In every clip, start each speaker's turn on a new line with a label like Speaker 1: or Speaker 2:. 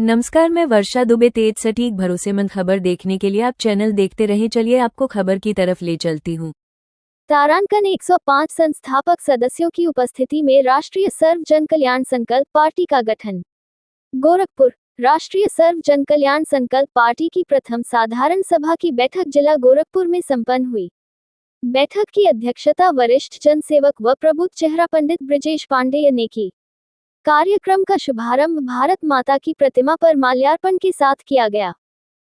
Speaker 1: नमस्कार, मैं वर्षा दुबे। तेज सटीक भरोसेमंद खबर देखने के लिए आप चैनल देखते रहें। चलिए आपको खबर की तरफ ले चलती हूँ।
Speaker 2: तारांकन 105 संस्थापक सदस्यों की उपस्थिति में राष्ट्रीय सर्व जन कल्याण संकल्प पार्टी का गठन। गोरखपुर। राष्ट्रीय सर्व जन कल्याण संकल्प पार्टी की प्रथम साधारण सभा की बैठक जिला गोरखपुर में संपन्न हुई। बैठक की अध्यक्षता वरिष्ठ जनसेवक व प्रबुद्ध चेहरा पंडित ब्रिजेश पांडेय ने की। कार्यक्रम का शुभारंभ भारत माता की प्रतिमा पर माल्यार्पण के साथ किया गया।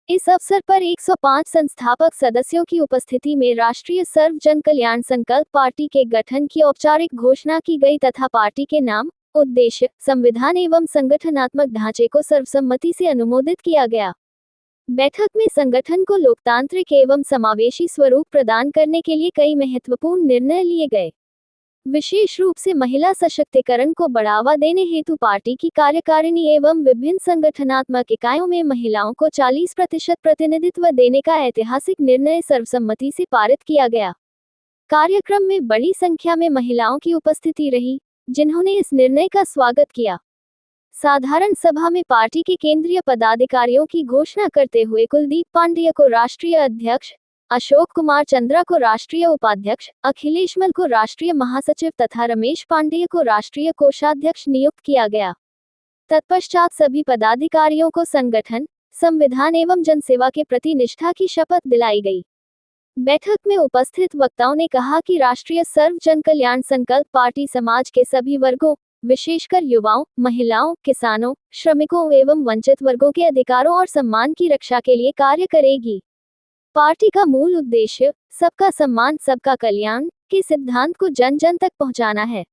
Speaker 2: इस अवसर पर 105 संस्थापक सदस्यों की उपस्थिति में राष्ट्रीय सर्व जन कल्याण संकल्प पार्टी के गठन की औपचारिक घोषणा की गई तथा पार्टी के नाम, उद्देश्य, संविधान एवं संगठनात्मक ढांचे को सर्वसम्मति से अनुमोदित किया गया। बैठक में संगठन को लोकतांत्रिक एवं समावेशी स्वरूप प्रदान करने के लिए कई महत्वपूर्ण निर्णय लिए गए। विशेष रूप से महिला सशक्तिकरण को बढ़ावा देने हेतु पार्टी की कार्यकारिणी एवं विभिन्न संगठनात्मक इकाइयों में महिलाओं को 40% प्रतिनिधित्व देने का ऐतिहासिक निर्णय सर्वसम्मति से पारित किया गया। कार्यक्रम में बड़ी संख्या में महिलाओं की उपस्थिति रही, जिन्होंने इस निर्णय का स्वागत किया। साधारण सभा में पार्टी के केंद्रीय पदाधिकारियों की घोषणा करते हुए कुलदीप पांडेय को राष्ट्रीय अध्यक्ष, अशोक कुमार चंद्रा को राष्ट्रीय उपाध्यक्ष, अखिलेश मल को राष्ट्रीय महासचिव तथा रमेश पांडेय को राष्ट्रीय कोषाध्यक्ष नियुक्त किया गया। तत्पश्चात सभी पदाधिकारियों को संगठन, संविधान एवं जनसेवा के प्रति निष्ठा की शपथ दिलाई गई। बैठक में उपस्थित वक्ताओं ने कहा कि राष्ट्रीय सर्व जन कल्याण संकल्प पार्टी समाज के सभी वर्गों, विशेषकर युवाओं, महिलाओं, किसानों, श्रमिकों एवं वंचित वर्गों के अधिकारों और सम्मान की रक्षा के लिए कार्य करेगी। पार्टी का मूल उद्देश्य सबका सम्मान सबका कल्याण के सिद्धांत को जन जन तक पहुंचाना है।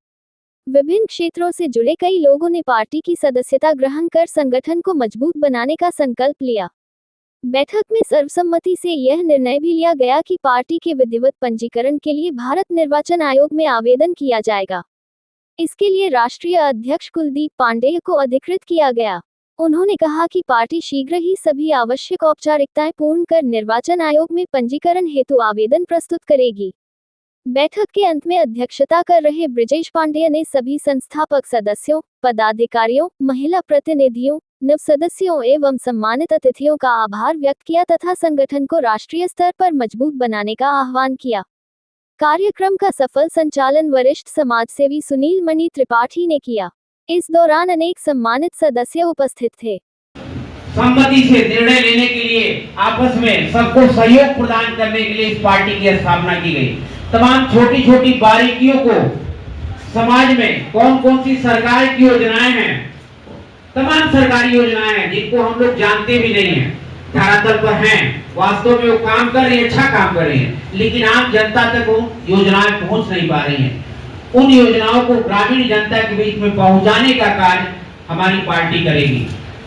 Speaker 2: विभिन्न क्षेत्रों से जुड़े कई लोगों ने पार्टी की सदस्यता ग्रहण कर संगठन को मजबूत बनाने का संकल्प लिया। बैठक में सर्वसम्मति से यह निर्णय भी लिया गया कि पार्टी के विधिवत पंजीकरण के लिए भारत निर्वाचन आयोग में आवेदन किया जाएगा। इसके लिए राष्ट्रीय अध्यक्ष कुलदीप पांडेय को अधिकृत किया गया। उन्होंने कहा कि पार्टी शीघ्र ही सभी आवश्यक औपचारिकताएं पूर्ण कर निर्वाचन आयोग में पंजीकरण हेतु आवेदन प्रस्तुत करेगी। बैठक के अंत में अध्यक्षता कर रहे ब्रिजेश पांडेय ने सभी संस्थापक सदस्यों, पदाधिकारियों, महिला प्रतिनिधियों, नव सदस्यों एवं सम्मानित अतिथियों का आभार व्यक्त किया तथा संगठन को राष्ट्रीय स्तर पर मजबूत बनाने का आह्वान किया। कार्यक्रम का सफल संचालन वरिष्ठ समाजसेवी सुनील मणि त्रिपाठी ने किया। इस दौरान अनेक सम्मानित सदस्य उपस्थित थे।
Speaker 3: सम्मति से निर्णय लेने के लिए आपस में सबको सहयोग प्रदान करने के लिए इस पार्टी की स्थापना की गई। तमाम छोटी छोटी बारीकियों को, समाज में कौन कौन सी सरकार की योजनाएं हैं, तमाम सरकारी योजनाएं हैं जिनको हम लोग जानते भी नहीं है, धरातल पर हैं, वास्तव में वो काम कर रही है, अच्छा काम कर रही है, लेकिन आम जनता तक वो योजनाएं पहुंच नहीं पा रही हैं। उन योजनाओं को ग्रामीण जनता के बीच में पहुंचाने का कार्य हमारी पार्टी करेगी।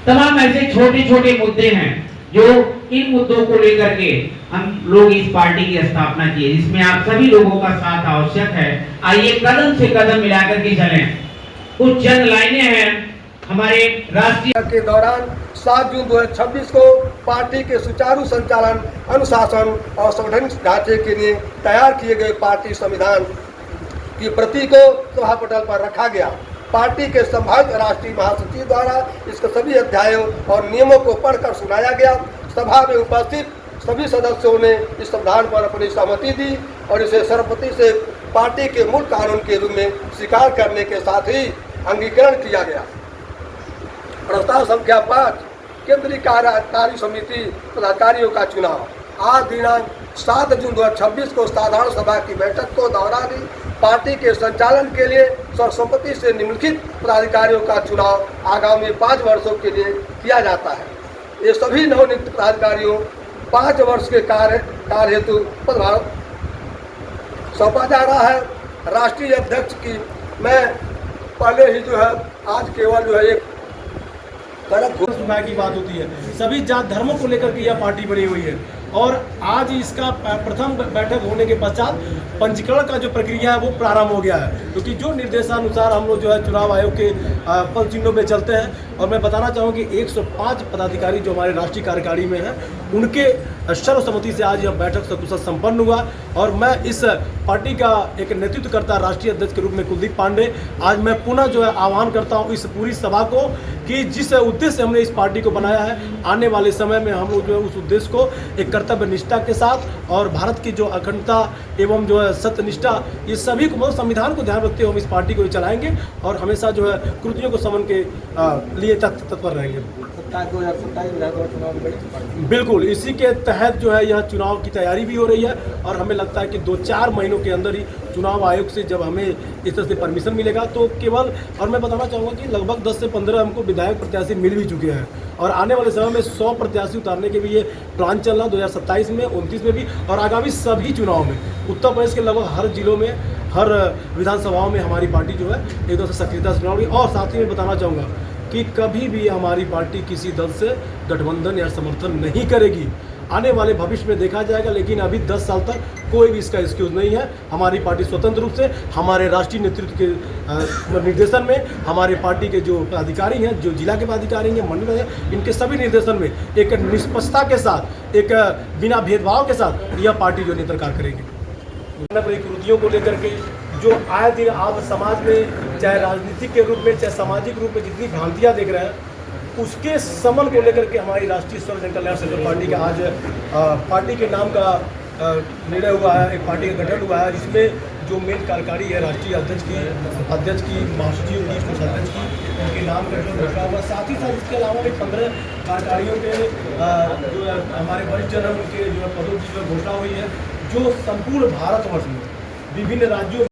Speaker 3: तमाम ऐसे छोटे छोटे मुद्दे हैं जो इन मुद्दों को लेकर के हम लोग इस पार्टी की स्थापना की है, जिसमें आप सभी लोगों का साथ आवश्यक है। आइए कदम से कदम मिलाकर के चलें। कुछ चंद लाइनें हैं हमारे राष्ट्रीय
Speaker 4: के दौरान 7 जून 2026 को पार्टी के सुचारू संचालन, अनुशासन और संगठन ढांचे के लिए तैयार किए गए पार्टी संविधान की प्रति को सभा पटल पर रखा गया। पार्टी के संभावित राष्ट्रीय महासचिव द्वारा इसके सभी अध्यायों और नियमों को पढ़कर सुनाया गया। सभा में उपस्थित सभी सदस्यों ने इस संविधान पर अपनी सहमति दी और इसे सर्वसम्मति से पार्टी के मूल कानून के रूप में स्वीकार करने के साथ ही अंगीकरण किया गया। प्रस्ताव संख्या 5, केंद्रीय कार्यकारी समिति पदाधिकारियों का चुनाव। आज दिनांक 7 जून 2026 को साधारण सभा की बैठक को दोहराई। पार्टी के संचालन के लिए सर्वसम्मति से निम्नलिखित पदाधिकारियों का चुनाव आगामी 5 वर्षों के लिए किया जाता है। ये सभी नवनियुक्त पदाधिकारियों 5 वर्ष के कार्य हेतु पदभार सौंपा जा रहा है। राष्ट्रीय अध्यक्ष की मैं पहले ही आज केवल एक
Speaker 5: सुनाई की बात होती है। सभी जात धर्मों को लेकर के यह पार्टी बनी हुई है। और आज इसका प्रथम बैठक होने के पश्चात पंजीकरण का जो प्रक्रिया है वो प्रारंभ हो गया है, क्योंकि जो निर्देशानुसार हम लोग जो है चुनाव आयोग के पद चिन्हों पे चलते हैं। और मैं बताना चाहूँगा कि 105 पदाधिकारी जो हमारे राष्ट्रीय कार्यकारिणी में हैं, उनके सर्वसम्मति से आज यह बैठक सकुशल संपन्न हुआ। और मैं इस पार्टी का एक नेतृत्व करता राष्ट्रीय अध्यक्ष के रूप में कुलदीप पांडे, आज मैं पुनः जो है आह्वान करता हूँ इस पूरी सभा को कि जिस उद्देश्य से हमने इस पार्टी को बनाया है, आने वाले समय में हम लोग जो है उस उद्देश्य को एक कर्तव्य निष्ठा के साथ और भारत की जो अखंडता एवं जो है सत्यनिष्ठा, ये सभी को मतलब संविधान को ध्यान रखते हुए हम इस पार्टी को चलाएंगे और हमेशा जो है कृतियों को समन के लिए तत्पर रहेंगे।
Speaker 4: 2027 विधानसभा चुनाव
Speaker 5: बिल्कुल, इसी के तहत जो है यह चुनाव की तैयारी भी हो रही है और हमें लगता है कि 2-4 महीनों के अंदर ही चुनाव आयोग से जब हमें इस तरह से परमिशन मिलेगा तो केवल, और मैं बताना चाहूँगा कि लगभग 10 से 15 हमको विधायक प्रत्याशी मिल भी चुके हैं और आने वाले समय में 100 प्रत्याशी उतारने के भी ये प्लान चल रहा है 2027 में, 29 में भी और आगामी सभी चुनाव में। उत्तर प्रदेश के लगभग हर जिलों में, हर विधानसभाओं में हमारी पार्टी जो है एक तरह से सक्रियता से चुनाव रही। और साथ ही में बताना चाहूँगा कि कभी भी हमारी पार्टी किसी दल से गठबंधन या समर्थन नहीं करेगी। आने वाले भविष्य में देखा जाएगा, लेकिन अभी 10 साल तक कोई भी इसका एक्सक्यूज़ नहीं है। हमारी पार्टी स्वतंत्र रूप से हमारे राष्ट्रीय नेतृत्व के निर्देशन में, हमारे पार्टी के जो पदाधिकारी हैं, जो जिला के पदाधिकारी हैं, मंडल हैं, इनके सभी निर्देशन में एक निष्पक्षता के साथ, एक बिना भेदभाव के साथ यह पार्टी जो नेतृत्व कार्य करेगी। कृतियों को लेकर के जो आए दिन आप समाज में, चाहे राजनीतिक के रूप में, चाहे सामाजिक रूप में जितनी भ्रांतियाँ देख रहे हैं, उसके समन को लेकर के हमारी राष्ट्रीय सर्व जन कल्याण संकल्प पार्टी का आज पार्टी के नाम का निर्णय हुआ है, एक पार्टी का गठन हुआ है, जिसमें जो मेन कार्यकारी है राष्ट्रीय अध्यक्ष की, महासचिव की, कोषाध्यक्ष की, उनके नाम का घोषणा हुआ। साथ ही साथ इसके अलावा भी 15 कार्यकारियों के जो है हमारे वरिष्ठ जन उनके जो है पदों की जो घोषणा हुई है, जो संपूर्ण भारतवर्ष में विभिन्न राज्यों